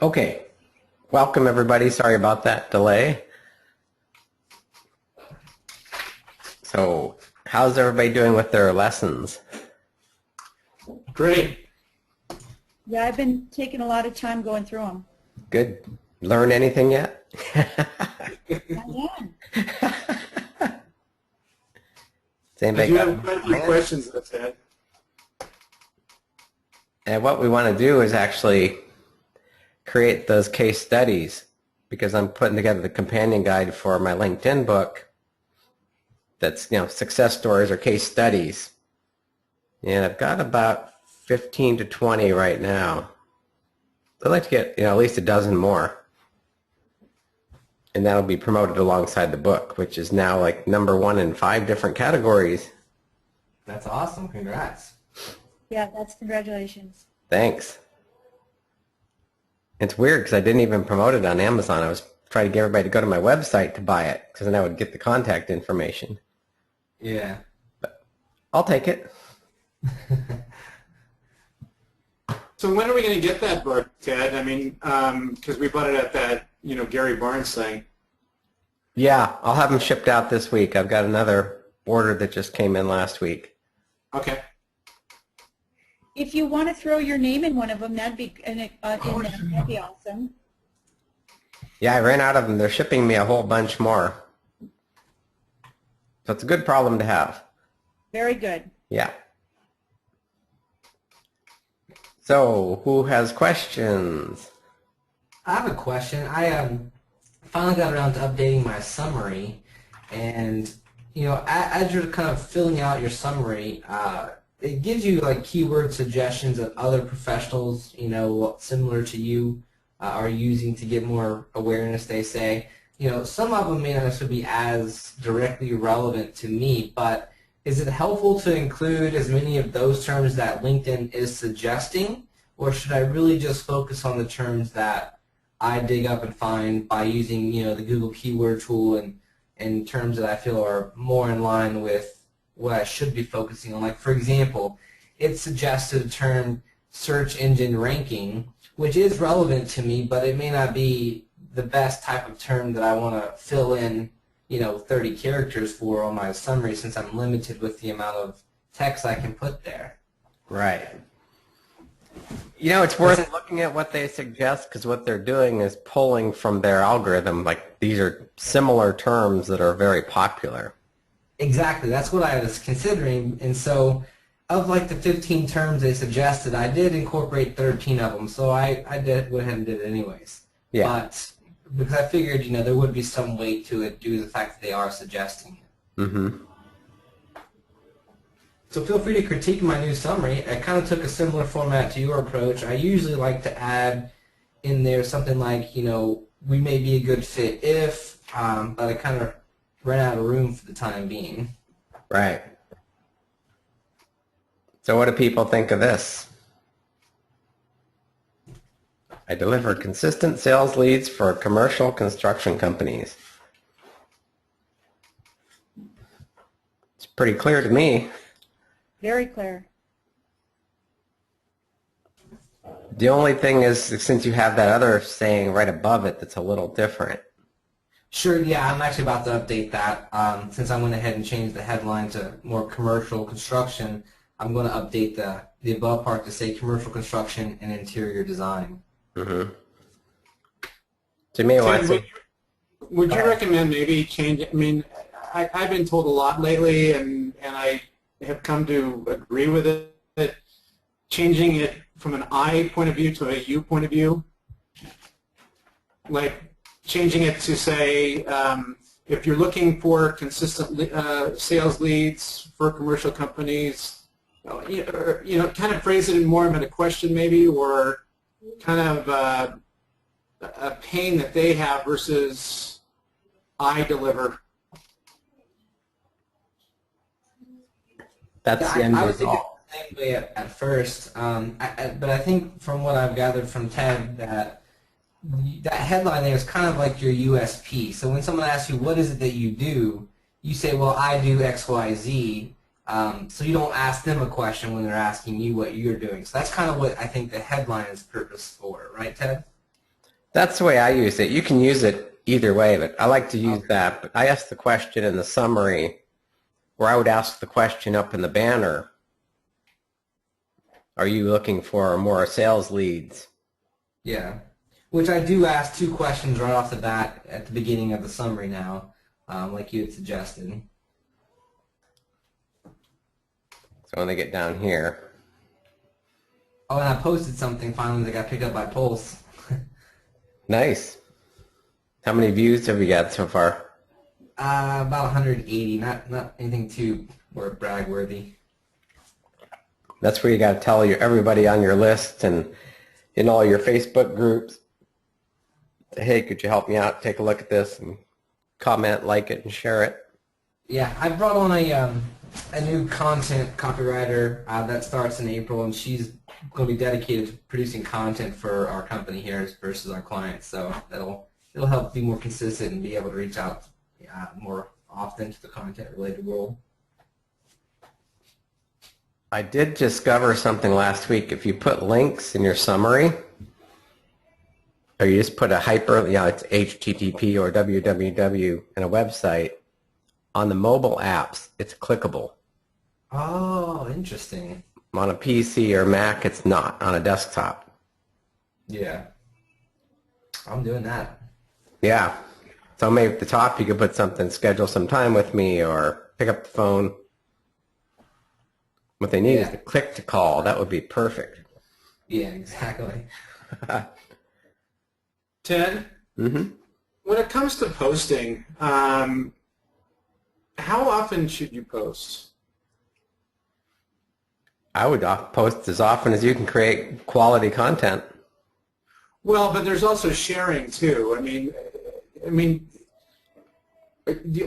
Okay, welcome everybody. Sorry about that delay. So, how's everybody doing with their lessons? Great. Yeah, I've been taking a lot of time going through them. Good. Learn anything yet? I am. I do have quite a few questions, that's it. And what we want to do is actually create those case studies, because I'm putting together the companion guide for my LinkedIn book that's, success stories or case studies. And I've got about 15 to 20 right now. I'd like to get, at least a dozen more. And that'll be promoted alongside the book, which is now like #1 in 5 different categories. That's awesome. Congrats. Yeah, that's congratulations. Thanks. It's weird because I didn't even promote it on Amazon. I was trying to get everybody to go to my website to buy it, because then I would get the contact information. Yeah. But I'll take it. So when are we going to get that book, Ted? I mean, because we bought it at that, Gary Barnes thing. Yeah, I'll have them shipped out this week. I've got another order that just came in last week. Okay. If you want to throw your name in one of them, that'd be that'd be awesome. Yeah, I ran out of them. They're shipping me a whole bunch more. So it's a good problem to have. Very good. Yeah. So, who has questions? I have a question. I finally got around to updating my summary, and as you're kind of filling out your summary, it gives you like keyword suggestions that other professionals, similar to you, are using to get more awareness. They say, some of them may not necessarily be as directly relevant to me, but is it helpful to include as many of those terms that LinkedIn is suggesting, or should I really just focus on the terms that I dig up and find by using, the Google keyword tool and terms that I feel are more in line with what I should be focusing on? Like, for example, it suggested the term search engine ranking, which is relevant to me, but it may not be the best type of term that I want to fill in 30 characters for on my summary, since I'm limited with the amount of text I can put there. Right. It's worth looking at what they suggest, because what they're doing is pulling from their algorithm. Like, these are similar terms that are very popular. Exactly. That's what I was considering. And so of like the 15 terms they suggested, I did incorporate 13 of them. So I went ahead and did it anyways. Yeah. But because I figured, there would be some weight to it due to the fact that they are suggesting it. Mm-hmm. So feel free to critique my new summary. I kind of took a similar format to your approach. I usually like to add in there something like, we may be a good fit if, but I kind of ran out of room for the time being. Right. So what do people think of this? I deliver consistent sales leads for commercial construction companies. It's pretty clear to me. Very clear. The only thing is, since you have that other saying right above it that's a little different. Sure, yeah, I'm actually about to update that. Since I went ahead and changed the headline to more commercial construction, I'm going to update the above part to say commercial construction and interior design. Mm-hmm. So you may want to... Would you recommend maybe change it? I mean, I've been told a lot lately, and I have come to agree with it, changing it from an I point of view to a you point of view. Like, changing it to say, if you're looking for consistent sales leads for commercial companies, kind of phrase it in more of a question maybe, or kind of a pain that they have versus I deliver. That's the end I was thinking result. the same way at first, but I think from what I've gathered from Ted that headline there is kind of like your USP. So when someone asks you, what is it that you do, you say, well, I do X, Y, Z. So you don't ask them a question when they're asking you what you're doing. So that's kind of what I think the headline is purpose for, right, Ted? That's the way I use it. You can use it either way, but I like to use that. But I ask the question in the summary, or I would ask the question up in the banner. Are you looking for more sales leads? Yeah. Which I do ask 2 questions right off the bat at the beginning of the summary now, like you had suggested. So when they get down here, Oh, and I posted something finally that got picked up by Pulse. nice. How many views have you got so far? About 180, not anything too brag worthy. That's where you got to tell everybody on your list and in all your Facebook groups, hey, could you help me out? Take a look at this and comment, like it, and share it. Yeah, I brought on a new content copywriter that starts in April, and she's going to be dedicated to producing content for our company here versus our clients. So it'll help be more consistent and be able to reach out more often to the content-related world. I did discover something last week. If you put links in your summary, or you just put a hyper, it's HTTP or www in a website, on the mobile apps, it's clickable. Oh, interesting. On a PC or Mac, it's not. On a desktop. Yeah. I'm doing that. Yeah. So maybe at the top you could put something, schedule some time with me, or pick up the phone. What they need is the click to call. That would be perfect. Yeah, exactly. Ted, when it comes to posting, how often should you post? I would post as often as you can create quality content. Well, but there's also sharing too. I mean,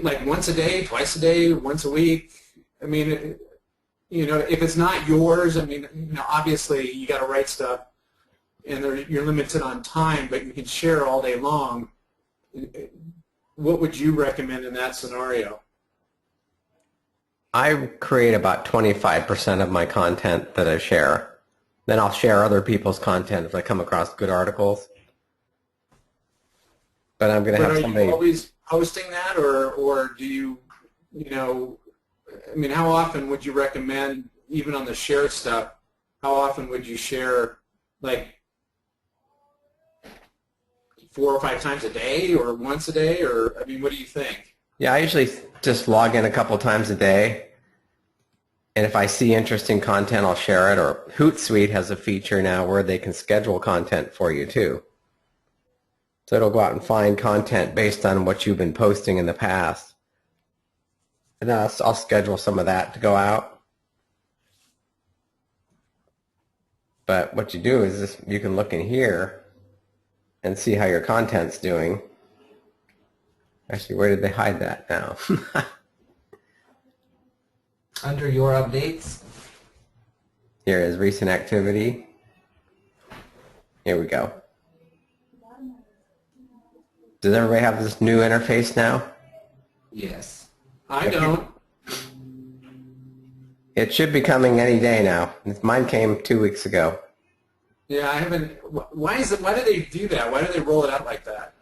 like once a day, twice a day, once a week. I mean, if it's not yours, I mean, obviously you got to write stuff, and you're limited on time, but you can share all day long. What would you recommend in that scenario? I create about 25% of my content that I share. Then I'll share other people's content if I come across good articles. But I'm going to have somebody... Are you always posting that, or do you, I mean, how often would you recommend, even on the share stuff, how often would you share, like 4 or 5 times a day, or once a day, or, I mean, what do you think? Yeah, I usually just log in a couple times a day, and if I see interesting content, I'll share it. Or Hootsuite has a feature now where they can schedule content for you too. So it'll go out and find content based on what you've been posting in the past. And then I'll schedule some of that to go out. But what you do is you can look in here and see how your content's doing. Actually, where did they hide that now? Under your updates. Here is recent activity. Here we go. Does everybody have this new interface now? Yes. I don't. It should be coming any day now. Mine came 2 weeks ago. Yeah, I haven't. Why is it? Why do they do that? Why do they roll it out like that?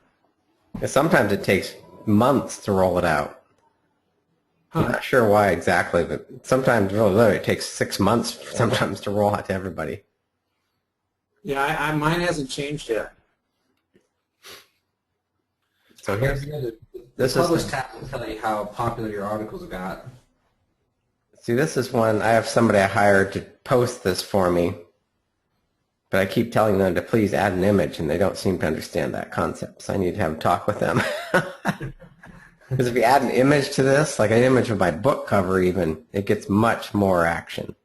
Sometimes it takes months to roll it out. I'm not sure why exactly, but sometimes really it takes 6 months sometimes to roll out to everybody. Yeah, mine hasn't changed yet. So here's this Publish is tab will tell you how popular your articles got. see, this is one I have somebody I hired to post this for me, but I keep telling them to please add an image, and they don't seem to understand that concept. So I need to have a talk with them. Because if you add an image to this, like an image of my book cover even, it gets much more action.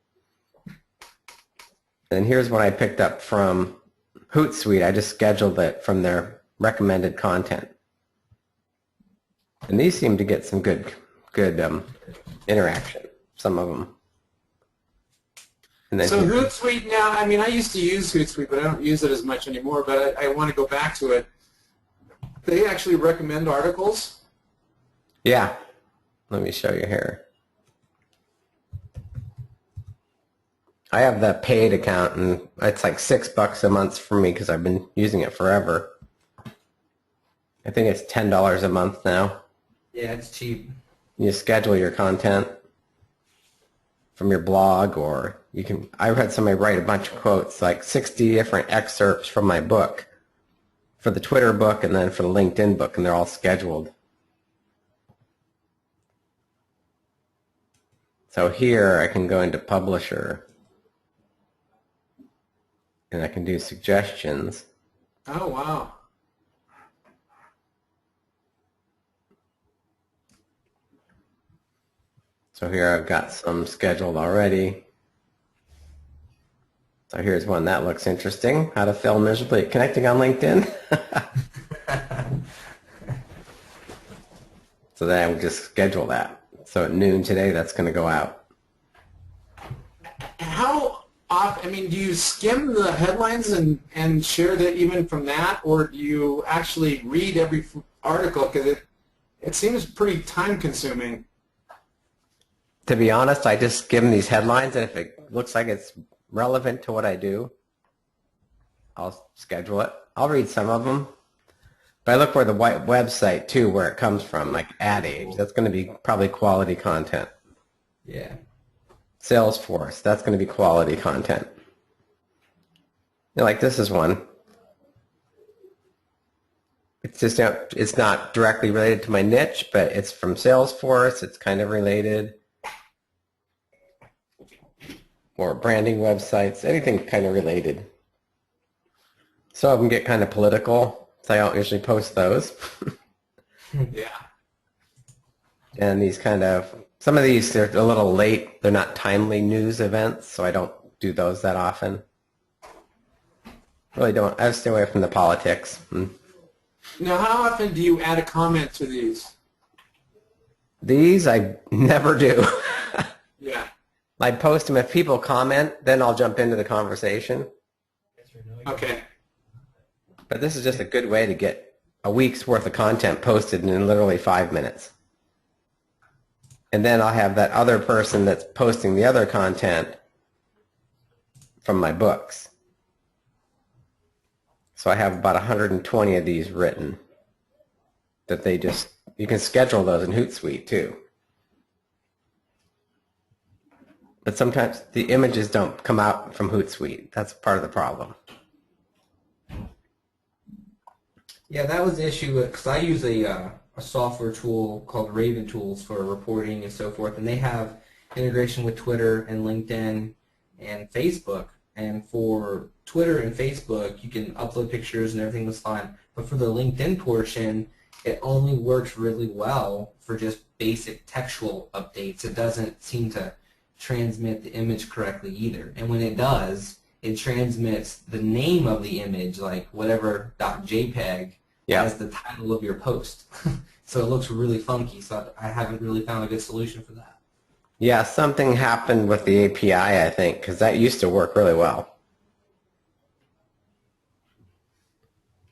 And here's what I picked up from Hootsuite. I just scheduled it from their recommended content. And these seem to get some good interaction, some of them. And then So Hootsuite now, I mean, I used to use Hootsuite, but I don't use it as much anymore, but I want to go back to it. They actually recommend articles? yeah, let me show you here. I have the paid account, and it's like $6 a month for me because I've been using it forever. I think it's $10 a month now. Yeah, it's cheap. You schedule your content from your blog, or you can, I had somebody write a bunch of quotes, like 60 different excerpts from my book, for the Twitter book and then for the LinkedIn book, and they're all scheduled. So here I can go into Publisher, and I can do suggestions. Oh, wow. So here I've got some scheduled already. So here's one that looks interesting. How to fail miserably at connecting on LinkedIn. So then I would just schedule that. So at noon today, that's going to go out. How often, I mean, do you skim the headlines and share that even from that, or do you actually read every article? Because it seems pretty time consuming. To be honest, I just skim these headlines, and if it looks like it's relevant to what I do, I'll schedule it. I'll read some of them. But I look for the website, too, where it comes from, like Ad Age. That's going to be probably quality content. Yeah. Salesforce, that's going to be quality content. You know, like this is one. It's just, it's not directly related to my niche, but it's from Salesforce. It's kind of related. Or branding websites, anything kind of related. Some of them get kind of political, so I don't usually post those. Yeah. And these kind of, some of these, they're a little late. They're not timely news events, so I don't do those that often. Really don't. I stay away from the politics. Now, how often do you add a comment to these? These I never do. Yeah. I post them. If people comment, then I'll jump into the conversation. Okay. But this is just a good way to get a week's worth of content posted in literally 5 minutes. And then I'll have that other person that's posting the other content from my books. So I have about 120 of these written that they just, you can schedule those in Hootsuite too. But sometimes the images don't come out from Hootsuite. That's part of the problem. Yeah, that was the issue because I use a software tool called Raven Tools for reporting and so forth, and they have integration with Twitter and LinkedIn and Facebook. And for Twitter and Facebook, you can upload pictures and everything was fine. But for the LinkedIn portion, it only works really well for just basic textual updates. It doesn't seem to transmit the image correctly either. And when it does, it transmits the name of the image, like whatever .jpeg, as the title of your post. So it looks really funky. So I haven't really found a good solution for that. Yeah, something happened with the API, I think, because that used to work really well.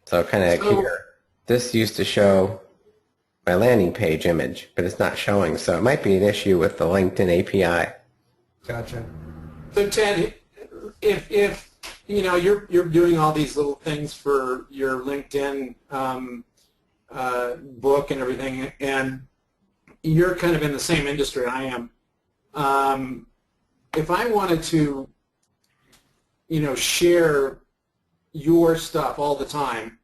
So kind of here, this used to show my landing page image, but it's not showing. So it might be an issue with the LinkedIn API. Gotcha. So Ted, if you know you're doing all these little things for your LinkedIn book and everything, and you're kind of in the same industry I am. If I wanted to, you know, share your stuff all the time,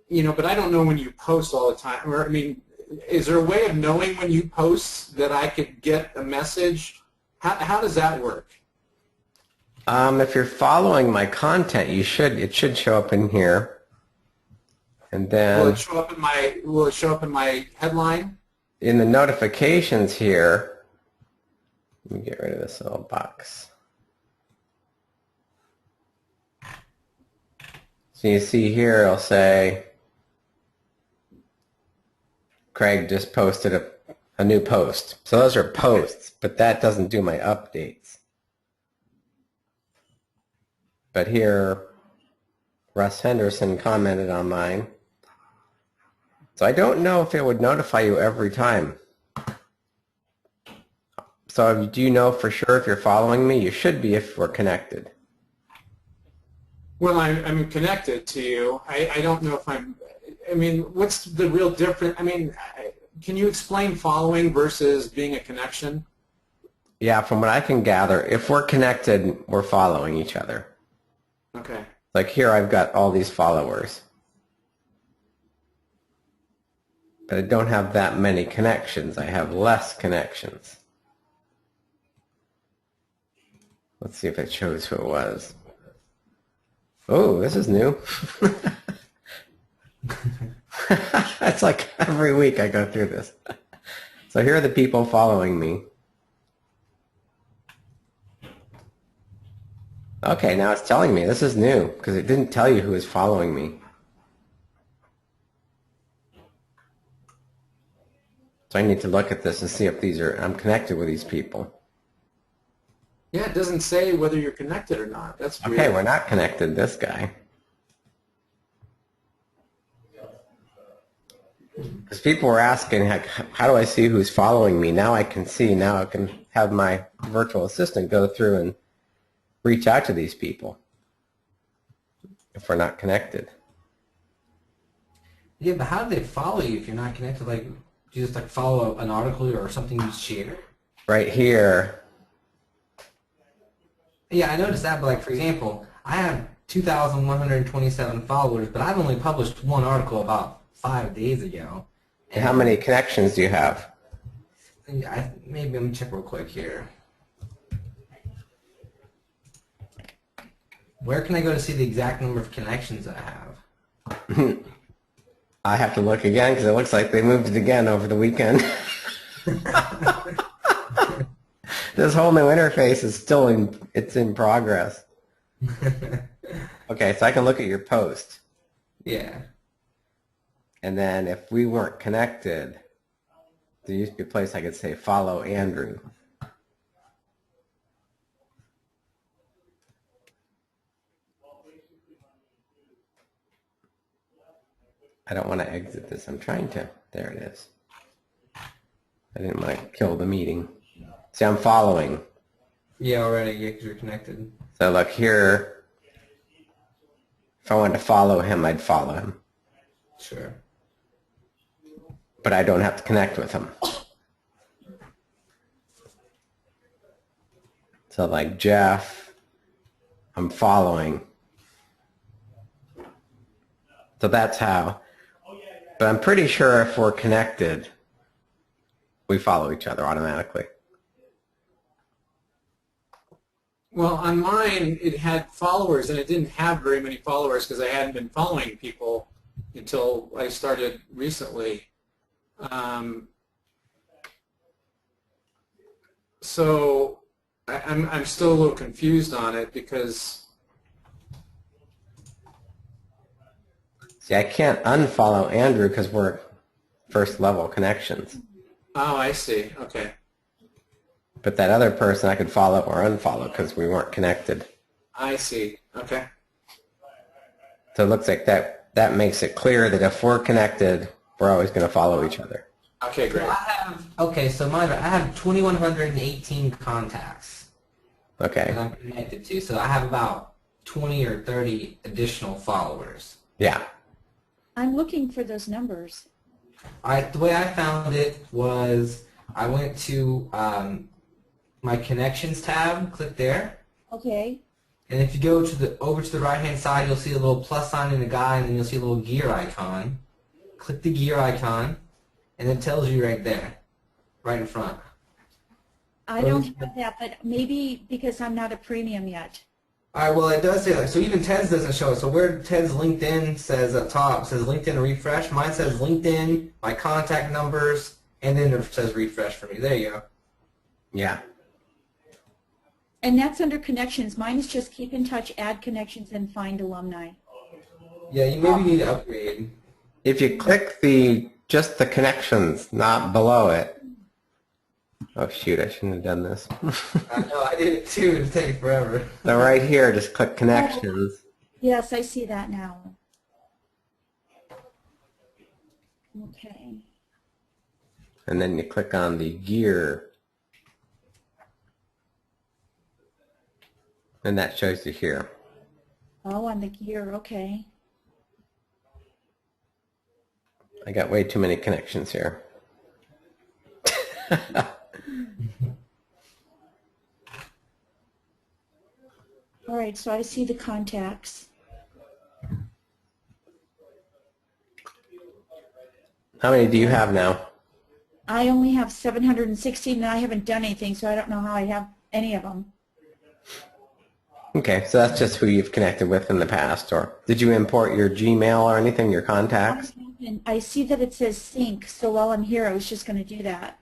you know, but I don't know when you post all the time. Or I mean, is there a way of knowing when you post that I could get a message? How does that work? If you're following my content, it should show up in here. And then Will it show up in my headline? in the notifications here, let me get rid of this little box. So you see here, it'll say, Craig just posted a new post. So those are posts, but that doesn't do my updates. But here, Russ Henderson commented on mine. So I don't know if it would notify you every time. So do you know for sure if you're following me? You should be if we're connected. Well, I'm connected to you. I don't know if I'm. I mean, what's the real difference? I mean, can you explain following versus being a connection? Yeah, from what I can gather, if we're connected, we're following each other. Okay. Like here, I've got all these followers, but I don't have that many connections. I have less connections. Let's see if it shows who it was. Oh, this is new. It's like every week I go through this. So here are the people following me. Okay, now it's telling me. This is new because it didn't tell you who is following me. So I need to look at this and see if I'm connected with these people. Yeah, it doesn't say whether you're connected or not. That's weird. Okay, we're not connected, this guy. Because people were asking, how do I see who's following me? Now I can see. Now I can have my virtual assistant go through and reach out to these people if we're not connected. Yeah, but how do they follow you if you're not connected? Like, do you just like follow an article or something you share? Right here. Yeah, I noticed that, but like, for example, I have 2,127 followers, but I've only published one article about 5 days ago. And how many connections do you have? Maybe let me check real quick here. Where can I go to see the exact number of connections I have? I have to look again because it looks like they moved it again over the weekend. This whole new interface is still in progress. Okay, so I can look at your post. Yeah. And then if we weren't connected, there used to be a place I could say follow Andrew. I don't want to exit this. I'm trying to. There it is. I didn't want to kill the meeting. See, I'm following. Yeah, already, yeah, because you're connected. So look here. If I wanted to follow him, I'd follow him. Sure. But I don't have to connect with him. So like Jeff, I'm following. So that's how. But I'm pretty sure if we're connected, we follow each other automatically. Well, on mine, it had followers, and it didn't have very many followers because I hadn't been following people until I started recently. So I'm still a little confused on it because... See, I can't unfollow Andrew because we're first level connections. Oh, I see. Okay. But that other person I could follow or unfollow because we weren't connected. I see. Okay. So it looks like that makes it clear that if we're connected, we're always going to follow each other. Okay, great. So I have 2,118 contacts Okay. that I'm connected to. So I have about 20 or 30 additional followers. Yeah. I'm looking for those numbers. The way I found it was I went to my connections tab, click there, Okay. and if you go to over to the right hand side, you'll see a little plus sign in the guide, and then you'll see a little gear icon. Click the gear icon, and it tells you right there, right in front. I don't have that, but maybe because I'm not a premium yet. All right, well, it does say that. So even Ted's doesn't show it. So where Ted's LinkedIn says up top, says LinkedIn refresh. Mine says LinkedIn, my contact numbers, and then it says refresh for me. There you go. Yeah. And that's under connections. Mine is just keep in touch, add connections, and find alumni. Yeah, you maybe need to upgrade. If you click just the connections, not below it. Oh shoot, I shouldn't have done this. I know, I did it too. It'd take forever. So right here, just click connections. Yes, I see that now. Okay. And then you click on the gear. And that shows you here. Oh, on the gear, okay. I got way too many connections here. All right, so I see the contacts. How many do you have now? I only have 716, and I haven't done anything, so I don't know how I have any of them. Okay, so that's just who you've connected with in the past, or did you import your Gmail or anything, your contacts? And I see that it says sync, so while I'm here, I was just going to do that.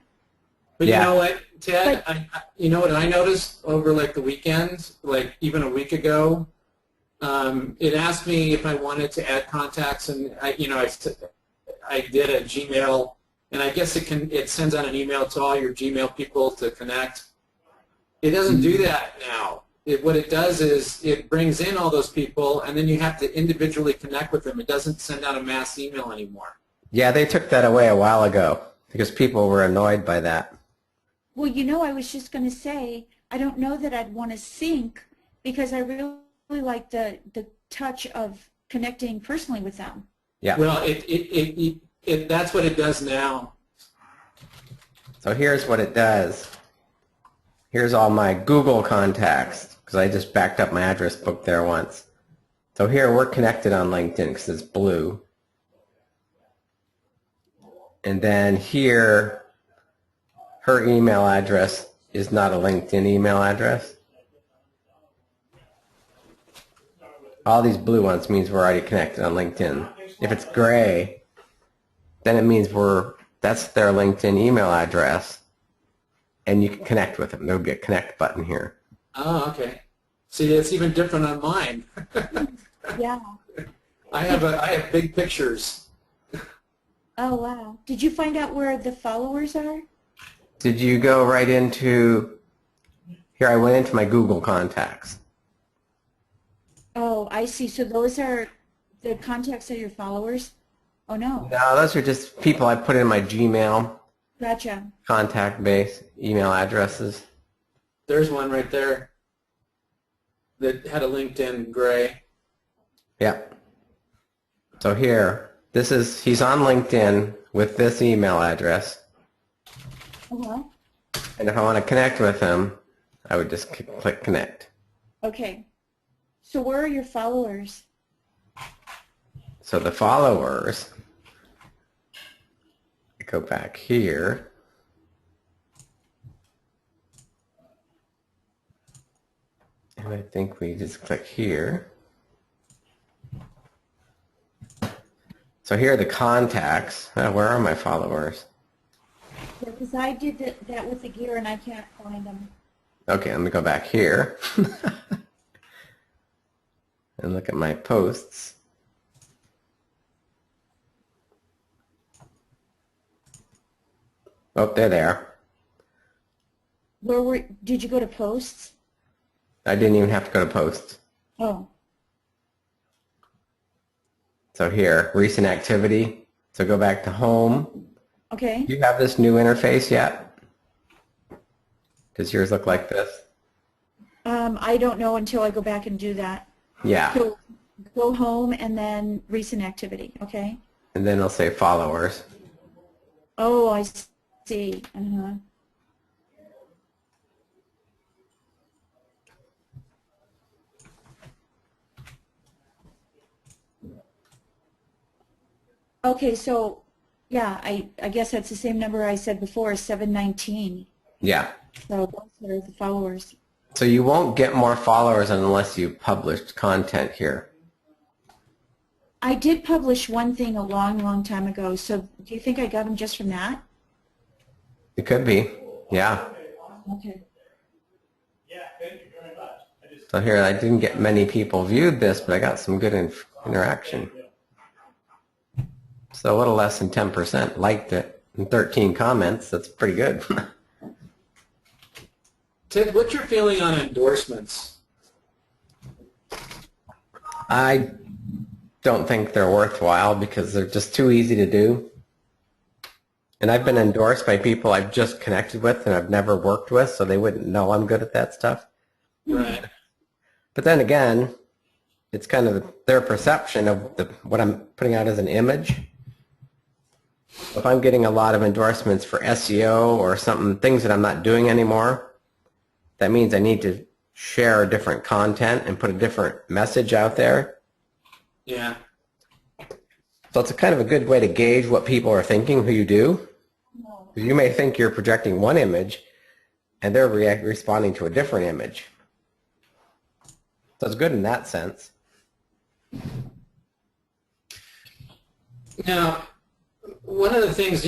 But Yeah. you know what, Ted? You know what I noticed over like the weekend, like even a week ago, it asked me if I wanted to add contacts, and I did a Gmail, and I guess it sends out an email to all your Gmail people to connect. It doesn't do that now. What it does is it brings in all those people, and then you have to individually connect with them. It doesn't send out a mass email anymore. Yeah, they took that away a while ago because people were annoyed by that. Well, you know, I was just going to say, I don't know that I'd want to sync because I really like the touch of connecting personally with them. Yeah. Well, that's what it does now. So here's what it does. Here's all my Google contacts because I just backed up my address book there once. So here we're connected on LinkedIn because it's blue. And then here, her email address is not a LinkedIn email address. All these blue ones means we're already connected on LinkedIn. If it's gray, then it means that's their LinkedIn email address, and you can connect with them. There'll be a connect button here. Oh, okay. See, it's even different on mine. Yeah. I have big pictures. Oh, wow. Did you find out where the followers are? Did you go right into, here I went into my Google contacts. Oh, I see. So those are the contacts of your followers? Oh, no. No, those are just people I put in my Gmail Gotcha. contact base, email addresses. There's one right there that had a LinkedIn gray. Yep. So here, he's on LinkedIn with this email address. Uh-huh. And if I want to connect with him, I would just click connect. Okay. So where are your followers? So the followers, go back here. And I think we just click here. So here are the contacts. Where are my followers? Because I did that with the gear and I can't find them. Okay, let me go back here and look at my posts. Oh, they're there. Did you go to posts? I didn't even have to go to posts. Oh, So here, recent activity. So go back to home. okay. Do you have this new interface yet? Does yours look like this? I don't know until I go back and do that. Yeah. So go home and then recent activity, okay? And then it'll say followers. Oh, I see. Uh-huh. Okay, so yeah, I guess that's the same number I said before, 719. Yeah. So those are the followers. So you won't get more followers unless you published content here. I did publish one thing a long, long time ago, so do you think I got them just from that? It could be. Yeah. Okay. So here, I didn't get many people viewed this, but I got some good interaction. So a little less than 10% liked it, and 13 comments. That's pretty good. Ted, what's your feeling on endorsements? I don't think they're worthwhile because they're just too easy to do. And I've been endorsed by people I've just connected with and I've never worked with, so they wouldn't know I'm good at that stuff. Right. But then again, it's kind of their perception of what I'm putting out as an image. If I'm getting a lot of endorsements for SEO or something, things that I'm not doing anymore, that means I need to share different content and put a different message out there. Yeah. So it's a kind of a good way to gauge what people are thinking who you do. You may think you're projecting one image and they're responding to a different image. So it's good in that sense. Now, one of the things,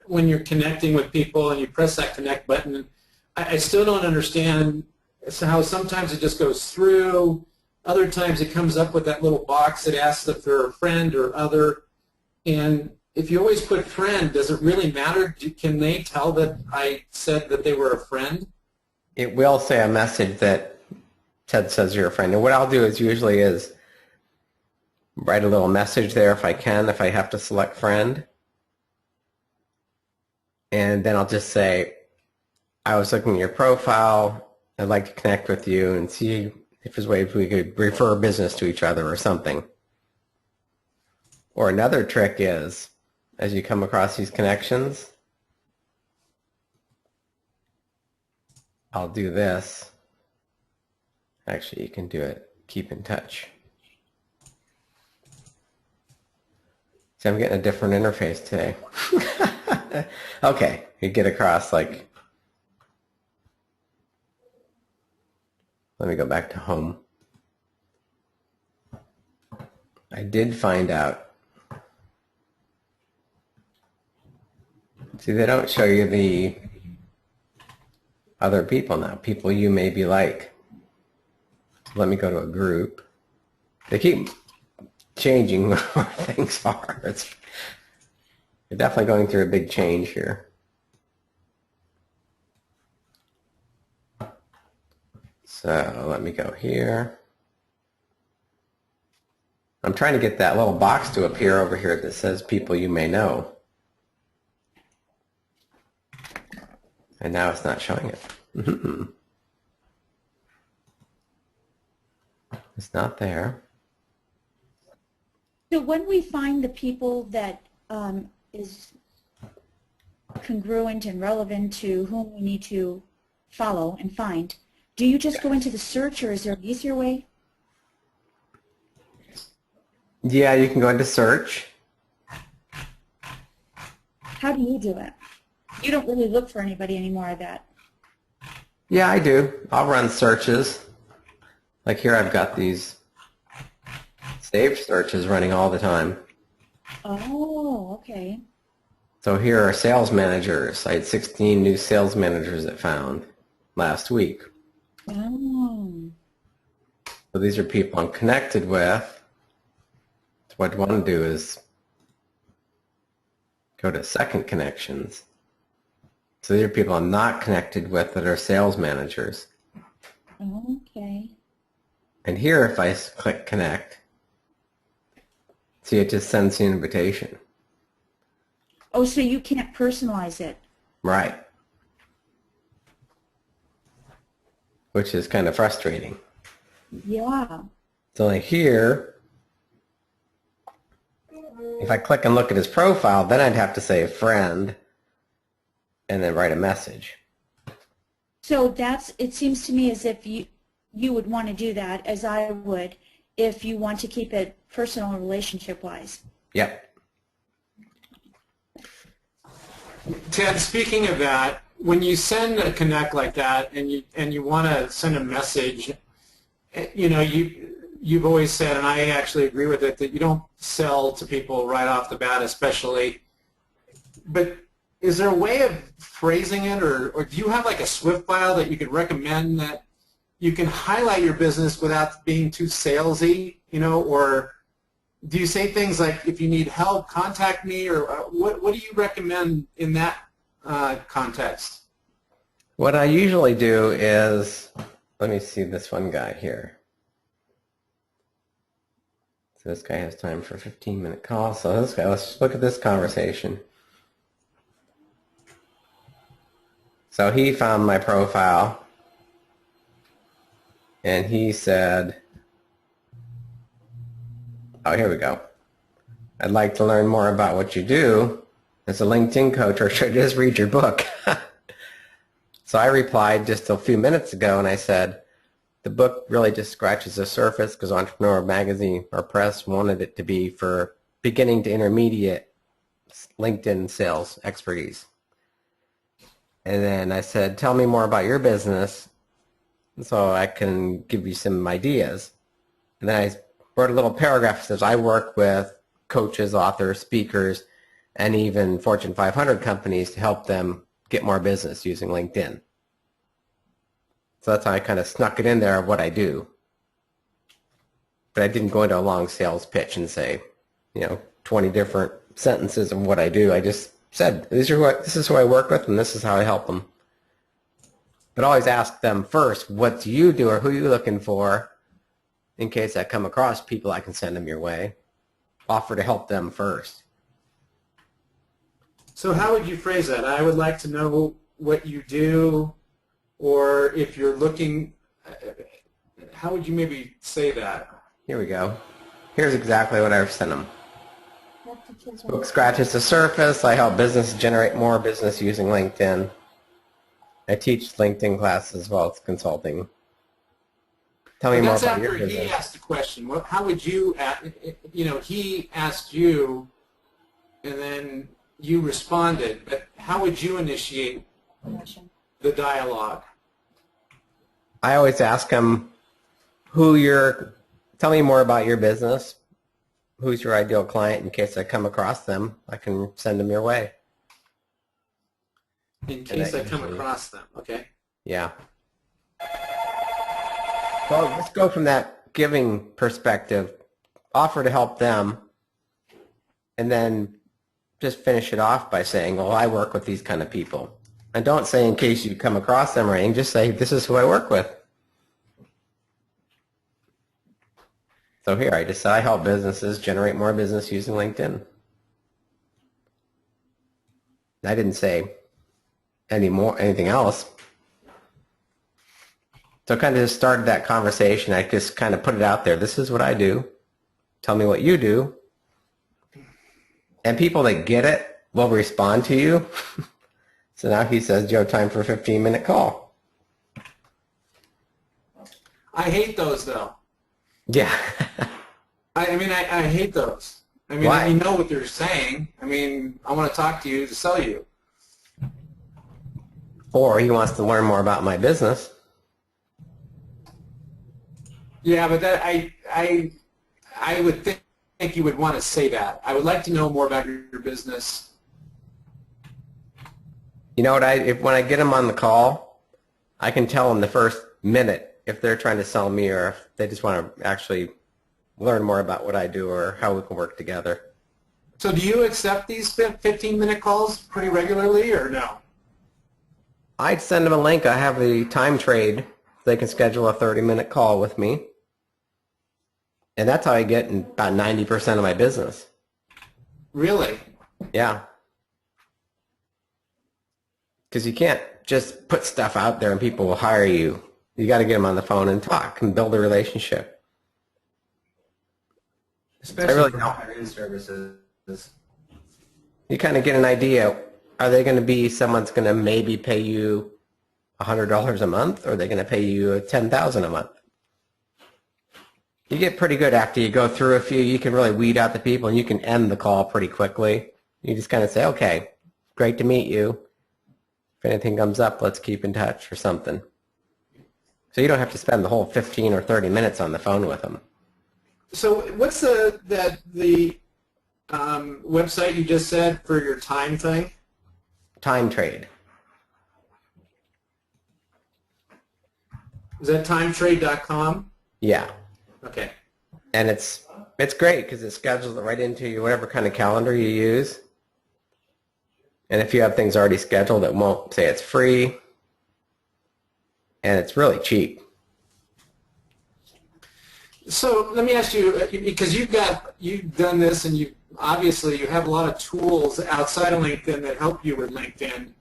when you're connecting with people and you press that connect button, I still don't understand how sometimes it just goes through, other times it comes up with that little box that asks if they're a friend or other, and if you always put friend, does it really matter? Can they tell that I said that they were a friend? It will say a message that Ted says you're a friend. And what I'll do is write a little message there if I can, if I have to select friend. And then I'll just say, I was looking at your profile. I'd like to connect with you and see if there's ways we could refer business to each other or something. Or another trick is, as you come across these connections, I'll do this. Actually, you can do it. Keep in touch. See, I'm getting a different interface today. Okay, you get across like, let me go back to home. I did find out. See, they don't show you the other people now, people you may be like. Let me go to a group. They keep changing where things are. You're definitely going through a big change here. So let me go here. I'm trying to get that little box to appear over here that says people you may know. And now it's not showing it. It's not there. So when we find the people that is congruent and relevant to whom we need to follow and find, do you just go into the search, or is there an easier way? Yeah, you can go into search. How do you do it? You don't really look for anybody anymore, I bet. Yeah, I do. I'll run searches. Like here I've got these saved searches running all the time. Oh, okay. So here are sales managers. I had 16 new sales managers that found last week. Oh. So these are people I'm connected with. So what I want to do is go to second connections. So these are people I'm not connected with that are sales managers. Okay. And here if I click connect, see it just sends you an invitation. Oh, so you can't personalize it. Right. Which is kind of frustrating. Yeah. So like here, if I click and look at his profile, then I'd have to say a friend and then write a message. So it seems to me as if you would want to do that, as I would, if you want to keep it personal and relationship-wise. Yep. Ted, speaking of that, when you send a connect like that and you want to send a message, you've always said, and I actually agree with it, that you don't sell to people right off the bat, especially. But is there a way of phrasing it, or do you have like a Swift file that you could recommend that you can highlight your business without being too salesy, or do you say things like, if you need help, contact me, or what do you recommend in that context? What I usually do is, let me see this one guy here. So this guy has time for a 15-minute call. So this guy, let's just look at this conversation. So he found my profile and he said, oh, here we go. I'd like to learn more about what you do as a LinkedIn coach, or should I just read your book? So I replied just a few minutes ago and I said, the book really just scratches the surface because Entrepreneur Magazine or Press wanted it to be for beginning to intermediate LinkedIn sales expertise. And then I said, tell me more about your business so I can give you some ideas. And then I wrote a little paragraph that says, I work with coaches, authors, speakers, and even Fortune 500 companies to help them get more business using LinkedIn. So that's how I kind of snuck it in there of what I do. But I didn't go into a long sales pitch and say, 20 different sentences of what I do. I just said, this is who I work with, and this is how I help them. But always ask them first, what do you do, or who are you looking for? In case I come across people, I can send them your way. Offer to help them first. So how would you phrase that? I would like to know what you do, or if you're looking, how would you maybe say that? Here we go. Here's exactly what I've sent them. Book scratches the surface. I help businesses generate more business using LinkedIn. I teach LinkedIn classes as well as consulting. Tell me more about your business. That's after he asked the question. How would you, he asked you, and then you responded, but how would you initiate the dialogue? I always ask them, tell me more about your business. Who's your ideal client? In case I come across them, I can send them your way. In case I come across them, okay? Yeah. Well, let's go from that giving perspective. Offer to help them, and then just finish it off by saying, well, I work with these kind of people. And don't say in case you come across them or anything, just say, this is who I work with. So here, I just said I help businesses generate more business using LinkedIn. I didn't say anything else. So I kind of just started that conversation. I just kind of put it out there. This is what I do. Tell me what you do. And people that get it will respond to you. So now he says, do you have time for a 15-minute call? I hate those, though. Yeah. I hate those. Why? I know what they're saying. I want to talk to you to sell you. Or he wants to learn more about my business. Yeah, but that I would think you would want to say that. I would like to know more about your business. You know what? When I get them on the call, I can tell them the first minute if they're trying to sell me or if they just want to actually learn more about what I do or how we can work together. So do you accept these 15-minute calls pretty regularly or no? I'd send them a link. I have the time trade. They can schedule a 30-minute call with me. And that's how I get about 90% of my business. Really? Yeah. Because you can't just put stuff out there and people will hire you. You got to get them on the phone and talk and build a relationship. Especially for higher-end services. You kind of get an idea. Are they going to be someone's going to maybe pay you $100 a month, or are they going to pay you $10,000 a month? You get pretty good after you go through a few. You can really weed out the people, and you can end the call pretty quickly. You just kind of say, okay, great to meet you. If anything comes up, let's keep in touch or something. So you don't have to spend the whole 15 or 30 minutes on the phone with them. So what's the website you just said for your time thing? Time trade. Is that timetrade.com? Yeah. Okay. And it's great because it schedules it right into whatever kind of calendar you use. And if you have things already scheduled, it won't say it's free. And it's really cheap. So let me ask you, because you've done this, and you have a lot of tools outside of LinkedIn that help you with LinkedIn.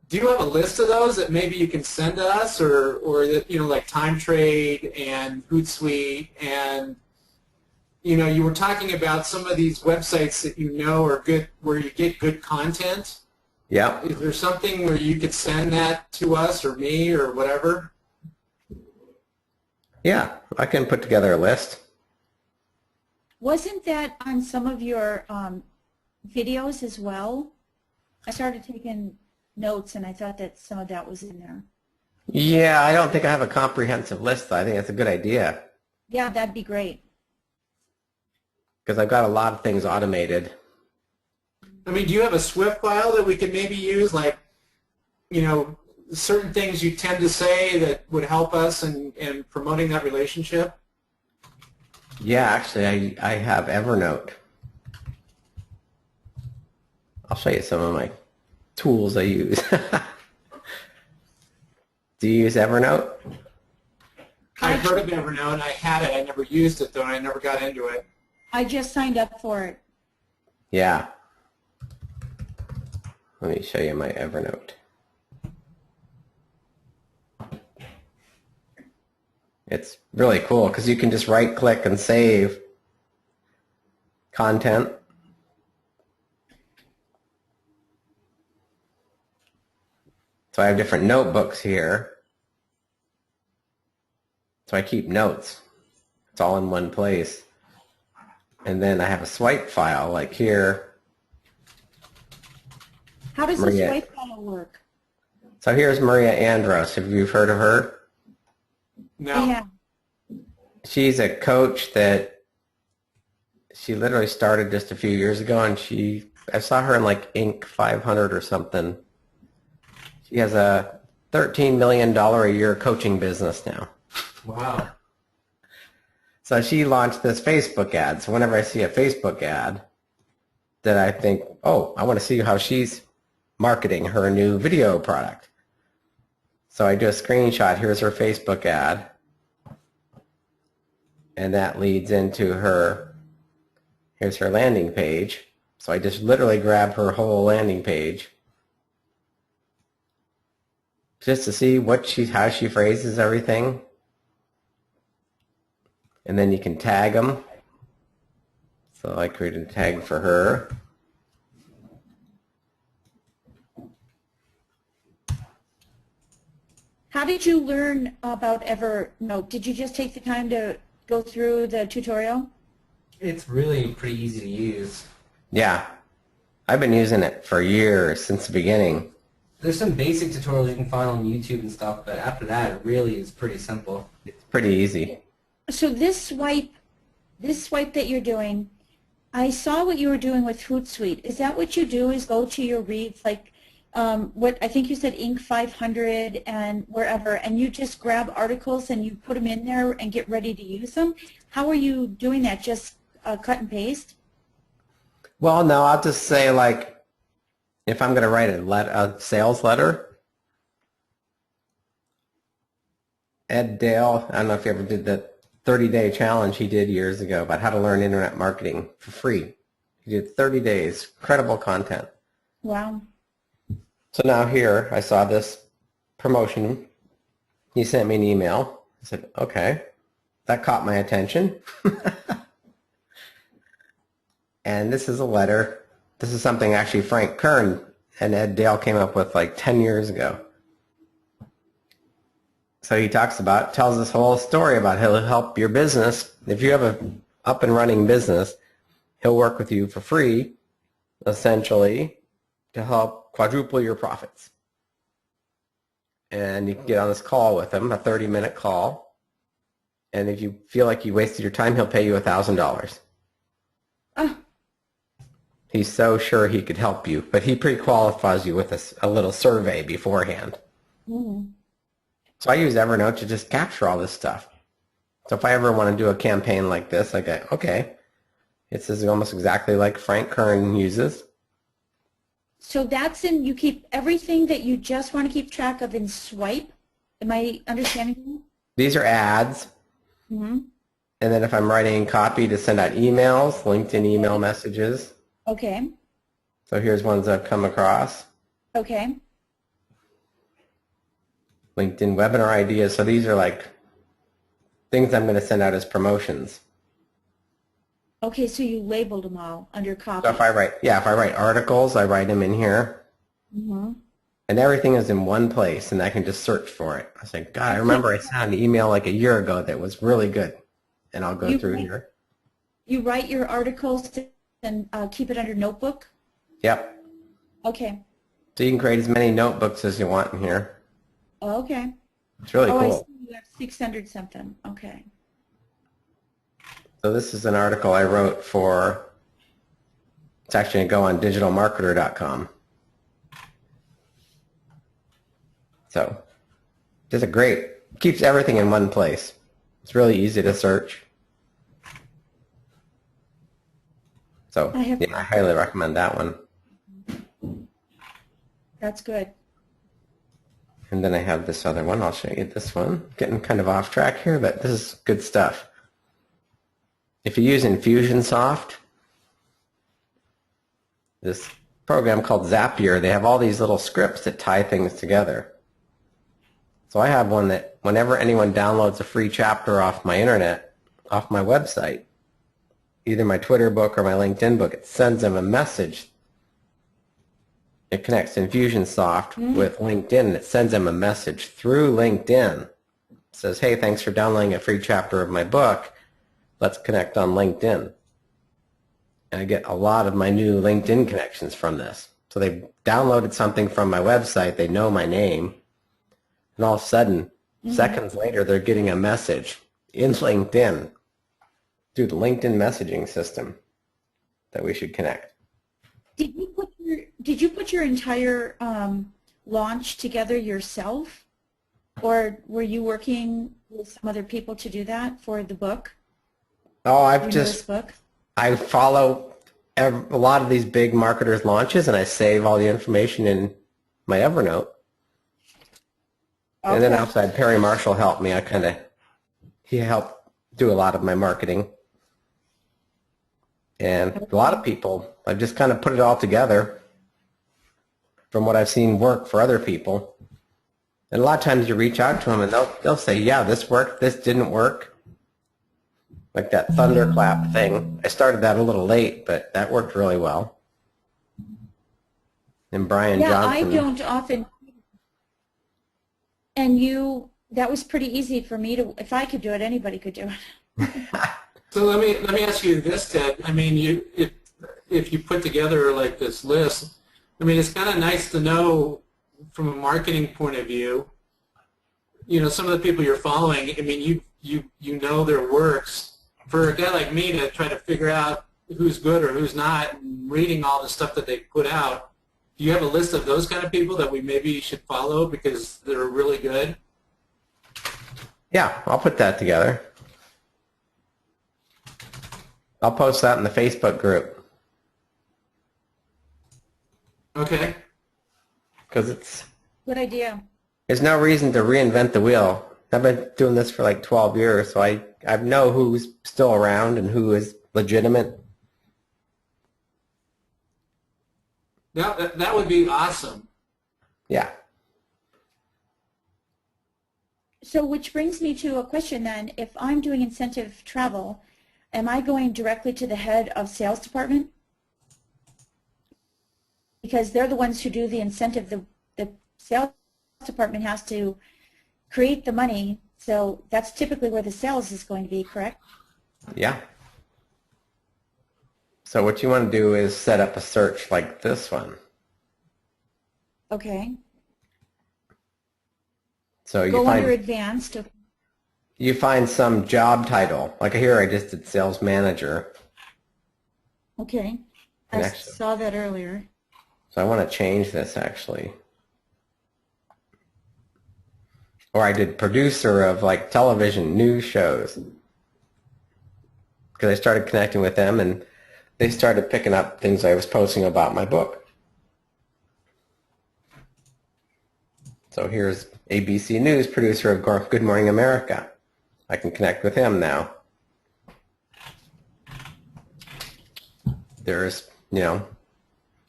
Do you have a list of those that maybe you can send to us, or that like Time Trade and Hootsuite and you were talking about some of these websites that you know are good, where you get good content. Yeah. Is there something where you could send that to us or me or whatever? Yeah, I can put together a list. Wasn't that on some of your videos as well? I started taking notes, and I thought that some of that was in there. Yeah, I don't think I have a comprehensive list, though. I think that's a good idea Yeah, that'd be great. because I've got a lot of things automated. I mean, do you have a Swift file that we could maybe use, like, certain things you tend to say that would help us in promoting that relationship? Yeah, actually, I have Evernote. I'll show you some of my tools I use. Do you use Evernote? I've heard of Evernote. I had it. I never used it, though, and I never got into it. I just signed up for it. Yeah. Let me show you my Evernote. It's really cool because you can just right-click and save content. So I have different notebooks here. So I keep notes. It's all in one place. And then I have a swipe file like here. How does Maria. the swipe file work? So here's Maria Andros. Have you heard of her? No. Yeah. She's a coach that she literally started just a few years ago, and I saw her in like Inc. 500 or something. She has a $13 million a year coaching business now. Wow. So she launched this Facebook ad. So whenever I see a Facebook ad, that I think, oh, I want to see how she's marketing her new video product. So I do a screenshot. Here's her Facebook ad. And that leads into here's her landing page. So I just literally grab her whole landing page just to see how she phrases everything. And then you can tag them. So I created a tag for her. How did you learn about Evernote? Did you just take the time to go through the tutorial? It's really pretty easy to use. Yeah, I've been using it for years, since the beginning. There's some basic tutorials you can find on YouTube and stuff, but after that, it really is pretty simple. It's pretty easy. So this swipe that you're doing, I saw what you were doing with Hootsuite. Is that what you do, is go to your reads, like what I think you said Inc. 500 and wherever, and you just grab articles and you put them in there and get ready to use them? How are you doing that? Just cut and paste? Well, no, I'll just say, like, if I'm going to write a sales letter, Ed Dale, I don't know if you ever did the 30-day challenge he did years ago about how to learn internet marketing for free. He did 30 days, credible content. Wow. So now here, I saw this promotion. He sent me an email. I said, okay, that caught my attention. And this is a letter. This is something actually Frank Kern and Ed Dale came up with like 10 years ago. So he tells this whole story about how he'll help your business. If you have a up and running business, he'll work with you for free, essentially, to help quadruple your profits. And you can get on this call with him, a 30-minute call. And if you feel like you wasted your time, he'll pay you $1,000. Oh. He's so sure he could help you, but he pre-qualifies you with a little survey beforehand. Mm. So I use Evernote to just capture all this stuff. So if I ever want to do a campaign like this, I go, okay, this is almost exactly like Frank Kern uses. So that's you keep everything that you just want to keep track of in Swipe? Am I understanding you? These are ads. Mm-hmm. And then if I'm writing copy to send out emails, LinkedIn email messages. Okay. So here's ones I've come across. Okay. LinkedIn webinar ideas. So these are like things I'm going to send out as promotions. Okay, so you labeled them all under So copy. if I write articles, I write them in here. Mm-hmm. And everything is in one place, and I can just search for it. I was like, God, I remember I sent an email like a year ago that was really good. And I'll go through here. You write your articles and keep it under notebook? Yep. Okay. So you can create as many notebooks as you want in here. Okay. It's really Oh, I cool. see you have 600 something. Okay. So this is an article I wrote for, it's actually going to go on digitalmarketer.com. So just a great, keeps everything in one place. It's really easy to search. So yeah, I highly recommend that one. That's good. And then I have this other one. I'll show you this one. Getting kind of off track here, but this is good stuff. If you use Infusionsoft, this program called Zapier, they have all these little scripts that tie things together. So I have one that whenever anyone downloads a free chapter off my internet, off my website, either my Twitter book or my LinkedIn book, it sends them a message. It connects Infusionsoft with LinkedIn, and it sends them a message through LinkedIn. It says, hey, thanks for downloading a free chapter of my book. Let's connect on LinkedIn. And I get a lot of my new LinkedIn connections from this. So they've downloaded something from my website. They know my name. And all of a sudden, seconds later, they're getting a message in LinkedIn through the LinkedIn messaging system that we should connect. Did you put your entire launch together yourself, or were you working with some other people to do that for the book? Oh, I follow a lot of these big marketers' launches, and I save all the information in my Evernote. Okay. And then also I had Perry Marshall help me. He helped do a lot of my marketing. And a lot of people, I've just kind of put it all together from what I've seen work for other people. And a lot of times you reach out to them and they'll say, yeah, this worked, this didn't work. Like that thunderclap thing. I started that a little late, but that worked really well. And Brian Johnson. Yeah, I don't often. And that was pretty easy for me to, if I could do it, anybody could do it. So let me ask you this, Ted. I mean, if you put together like this list, I mean, it's kind of nice to know from a marketing point of view, you know, some of the people you're following. I mean, you know their works. For a guy like me to try to figure out who's good or who's not, and reading all the stuff that they put out, do you have a list of those kind of people that we maybe should follow because they're really good? Yeah, I'll put that together. I'll post that in the Facebook group. Okay. Because it's... Good idea. There's no reason to reinvent the wheel. I've been doing this for like 12 years, so I know who's still around and who is legitimate. That would be awesome. Yeah. So which brings me to a question then. If I'm doing incentive travel, am I going directly to the head of sales department? Because they're the ones who do the incentive. The sales department has to create the money, so that's typically where the sales is going to be, correct? Yeah. So what you want to do is set up a search like this one. Okay. So you go under advanced. You find some job title. Like here I just did sales manager. Okay. I saw that earlier. So I want to change this actually. Or I did producer of like television news shows. Because I started connecting with them and they started picking up things I was posting about my book. So here's ABC News, producer of Good Morning America. I can connect with him now. There's, you know,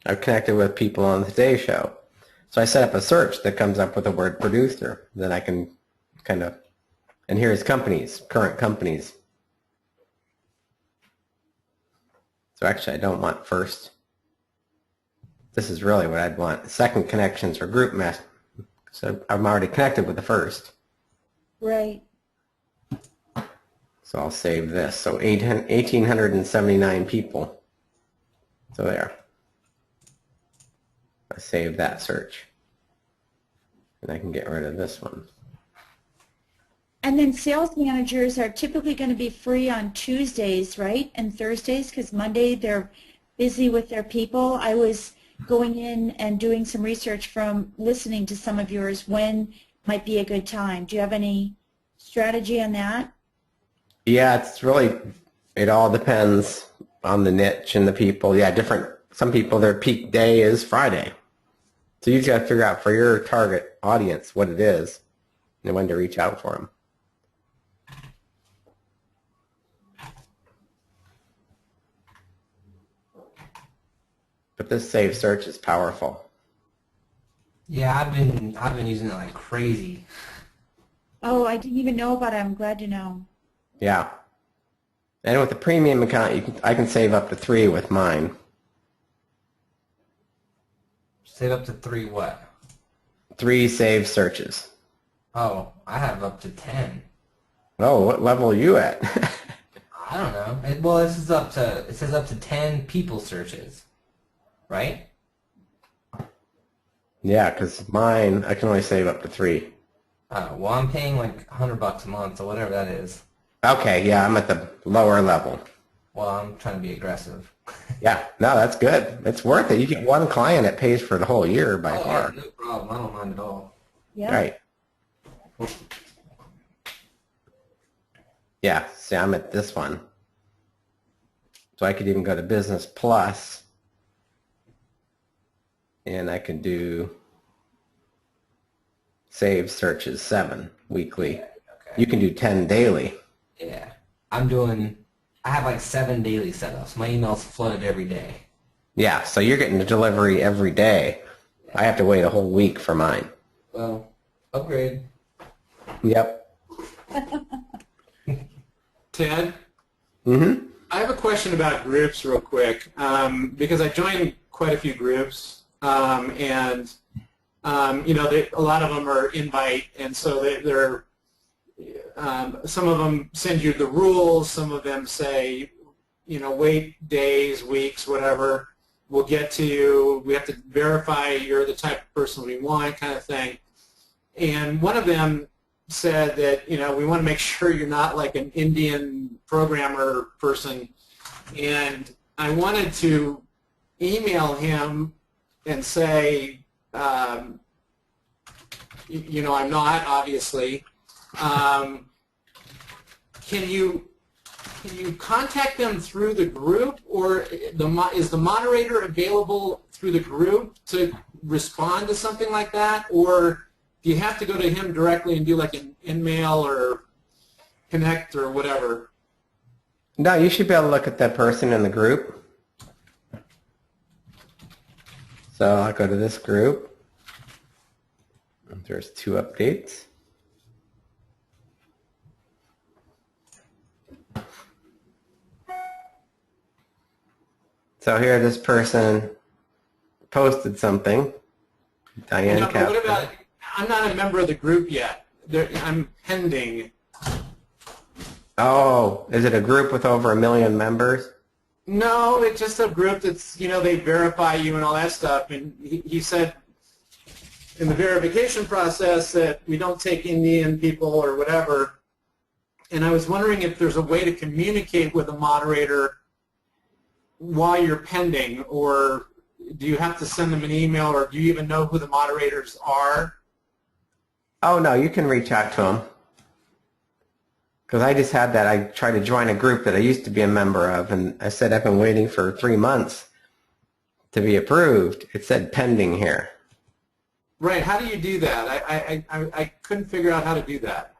I've connected with people on the Today Show. So I set up a search that comes up with the word producer. Then I can kind of, and here's companies, current companies. So actually I don't want first. This is really what I'd want. Second connections for group mess. So I'm already connected with the first. Right. So I'll save this. So 1,879 people. So there. I save that search. And I can get rid of this one. And then sales managers are typically going to be free on Tuesdays, right? And Thursdays, because Monday they're busy with their people. I was going in and doing some research from listening to some of yours when might be a good time. Do you have any strategy on that? Yeah, it's really, it all depends on the niche and the people. Yeah, some people, their peak day is Friday. So you just got to figure out for your target audience what it is and when to reach out for them. But this save search is powerful. Yeah, I've been using it like crazy. Oh, I didn't even know about it. I'm glad to know. Yeah. And with the premium account, I can save up to 3 with mine. Save up to 3 what? 3 saved searches. Oh, I have up to 10. Oh, what level are you at? I don't know. Well, it says up to 10 people searches, right? Yeah, because mine, I can only save up to 3. Well, I'm paying like $100 a month or whatever that is. Okay, yeah, I'm at the lower level. Well, I'm trying to be aggressive. Yeah, no, that's good. It's worth it. You get one client that pays for the whole year by far. Yeah, no problem. I don't mind at all. Yeah. Right. Yeah, see, I'm at this one. So I could even go to Business Plus, and I could do save searches 7 weekly. Okay. You can do 10 daily. Yeah. I have like 7 daily setups. My email's flooded every day. Yeah, so you're getting the delivery every day. I have to wait a whole week for mine. Well, upgrade. Yep. Ted? Mm-hmm. I have a question about groups real quick, because I joined quite a few groups, and you know, a lot of them are invite, and so they're some of them send you the rules, some of them say, you know, wait days, weeks, whatever, we'll get to you, we have to verify you're the type of person we want, kind of thing. And one of them said that, you know, we want to make sure you're not like an Indian programmer person, and I wanted to email him and say, you know, I'm not, obviously. Can you contact them through the group, or is the moderator available through the group to respond to something like that, or do you have to go to him directly and do like an InMail or Connect or whatever? No, you should be able to look at that person in the group. So I'll go to this group. There's 2 updates. So here this person posted something. Diane But what about, I'm not a member of the group yet. I'm pending. Oh, is it a group with over 1 million members? No, it's just a group that's, you know, they verify you and all that stuff. And he said in the verification process that we don't take Indian people or whatever. And I was wondering if there's a way to communicate with a moderator while you're pending, or do you have to send them an email, or do you even know who the moderators are? Oh, no, you can reach out to them. Because I just had that. I tried to join a group that I used to be a member of, and I said I've been waiting for 3 months to be approved. It said pending here. Right. How do you do that? I couldn't figure out how to do that.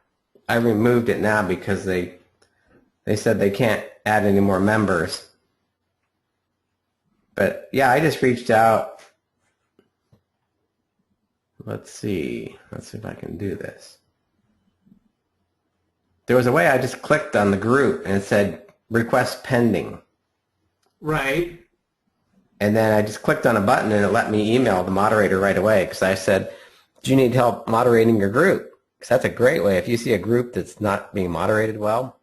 I removed it now because they said they can't add any more members. But yeah, I just reached out. Let's see if I can do this. There was a way I just clicked on the group and it said request pending. Right. And then I just clicked on a button and it let me email the moderator right away because I said, do you need help moderating your group? Because that's a great way. If you see a group that's not being moderated well,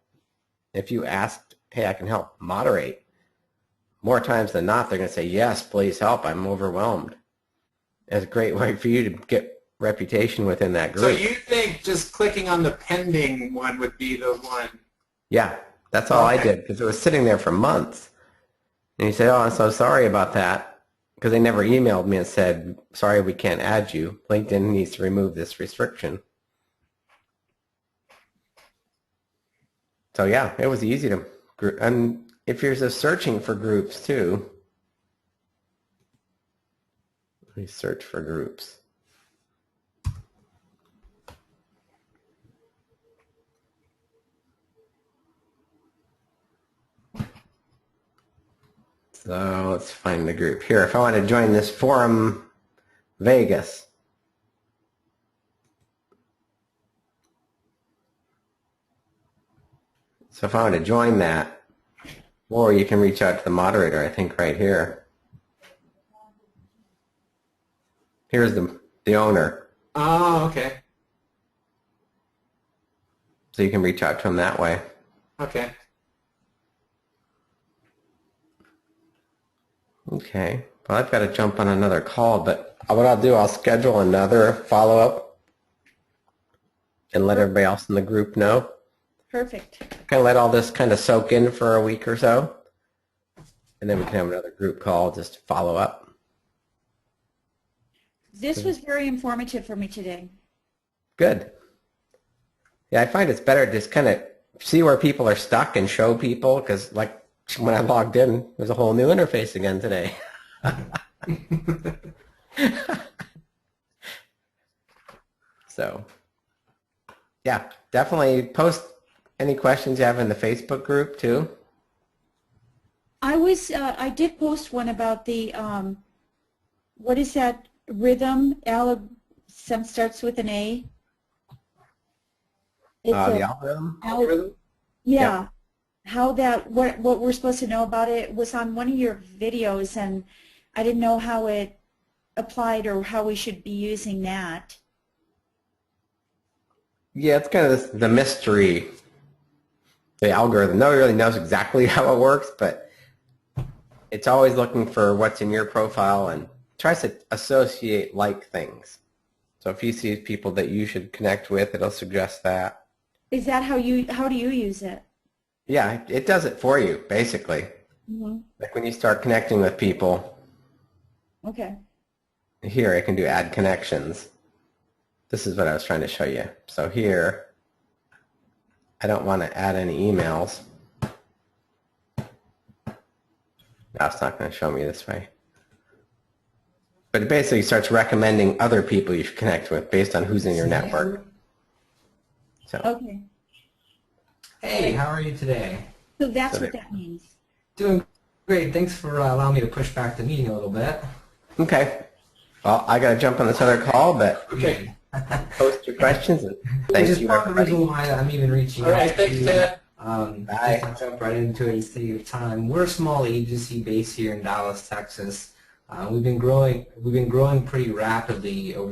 if you asked, hey, I can help moderate, more times than not, they're going to say, yes, please help. I'm overwhelmed. It's a great way for you to get reputation within that So group. you think just clicking on the pending one would be the one? Yeah, that's all I Okay. did because it was sitting there for months. And you say, oh, I'm so sorry about that because they never emailed me and said, sorry, we can't add you. LinkedIn needs to remove this restriction. So yeah, it was easy to group. And if you're just searching for groups too, let me search for groups. So let's find the group here. If I want to join this forum Vegas, so if I want to join that, or you can reach out to the moderator, I think right here. Here's the owner. Oh, okay. So you can reach out to him that way. Okay. Okay. Well, I've got to jump on another call, but what I'll do, I'll schedule another follow-up and let everybody else in the group know. Perfect. Kind of let all this kind of soak in for a week or so, and then we can have another group call just to follow up. This was very informative for me today. Good. Yeah, I find it's better to just kind of see where people are stuck and show people, because like when I logged in, there's a whole new interface again today. So, yeah, definitely post any questions you have in the Facebook group too. I did post one about the, what is that rhythm? Some starts with an A. It's The algorithm? Algorithm? yeah. How that, what we're supposed to know about it was on one of your videos, and I didn't know how it applied or how we should be using that. Yeah, it's kind of the mystery, the algorithm. Nobody really knows exactly how it works, but it's always looking for what's in your profile and tries to associate like things. So if you see people that you should connect with, it'll suggest that. Is that how do you use it? Yeah, it does it for you, basically. Mm-hmm. Like when you start connecting with people, Okay. here I can do add connections. This is what I was trying to show you. So here, I don't want to add any emails. No, it's not going to show me this way. But it basically starts recommending other people you should connect with based on who's in your network. So, Okay. Hey, how are you today? So that's So what that means. Doing great. Thanks for allowing me to push back the meeting a little bit. okay. Well, I got to jump on this other call, but Okay. post your questions and Which thank is you, part of the everybody. reason why I'm even reaching All right. out Thanks, to you. Ted. Bye. Just to jump right into it and save your time. We're a small agency based here in Dallas, Texas. We've been growing pretty rapidly over